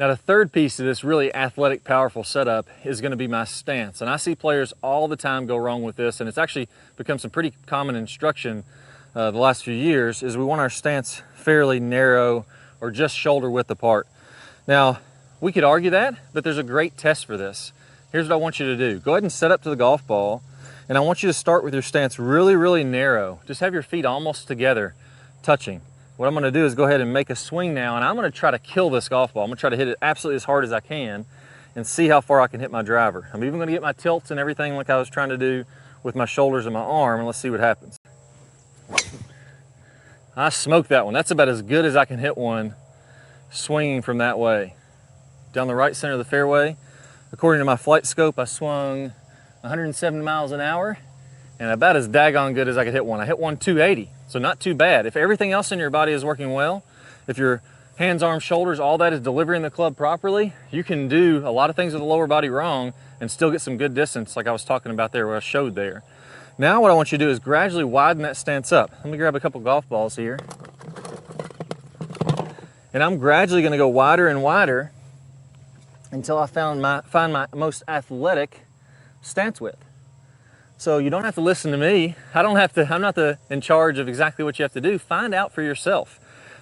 Now the third piece of this really athletic, powerful setup is going to be my stance. And I see players all the time go wrong with this, and it's actually become some pretty common instruction the last few years, is we want our stance fairly narrow or just shoulder width apart. Now, we could argue that, but there's a great test for this. Here's what I want you to do. Go ahead and set up to the golf ball, and I want you to start with your stance really, really narrow. Just have your feet almost together, touching. What I'm gonna do is go ahead and make a swing now, and I'm gonna try to kill this golf ball. I'm gonna try to hit it absolutely as hard as I can and see how far I can hit my driver. I'm even gonna get my tilts and everything like I was trying to do with my shoulders and my arm, and let's see what happens. I smoked that one. That's about as good as I can hit one swinging from that way. Down the right center of the fairway, according to my flight scope, I swung 170 miles an hour, and about as daggone good as I could hit one. I hit one 280, so not too bad. If everything else in your body is working well, if your hands, arms, shoulders, all that is delivering the club properly, you can do a lot of things with the lower body wrong and still get some good distance like I was talking about there, what I showed there. Now what I want you to do is gradually widen that stance up. Let me grab a couple golf balls here. And I'm gradually gonna go wider and wider until I find my most athletic stance width. So you don't have to listen to me. I'm not in charge of exactly what you have to do. Find out for yourself.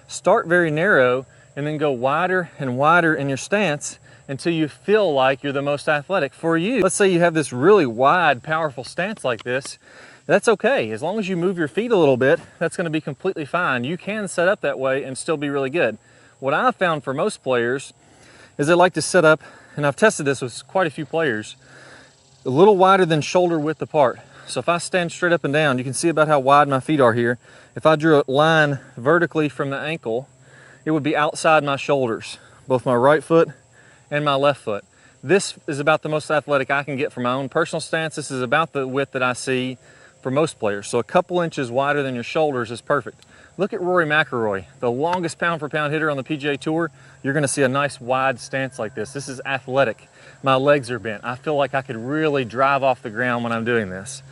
Start very narrow and then go wider and wider in your stance until you feel like you're the most athletic for you. Let's say you have this really wide, powerful stance like this. That's okay. As long as you move your feet a little bit, that's gonna be completely fine. You can set up that way and still be really good. What I've found for most players is they like to set up, and I've tested this with quite a few players, a little wider than shoulder width apart. So if I stand straight up and down, you can see about how wide my feet are here. If I drew a line vertically from the ankle, it would be outside my shoulders, both my right foot and my left foot. This is about the most athletic I can get for my own personal stance. This is about the width that I see for most players. So a couple inches wider than your shoulders is perfect. Look at Rory McIlroy, the longest pound for pound hitter on the PGA Tour. You're gonna see a nice wide stance like this. This is athletic. My legs are bent. I feel like I could really drive off the ground when I'm doing this.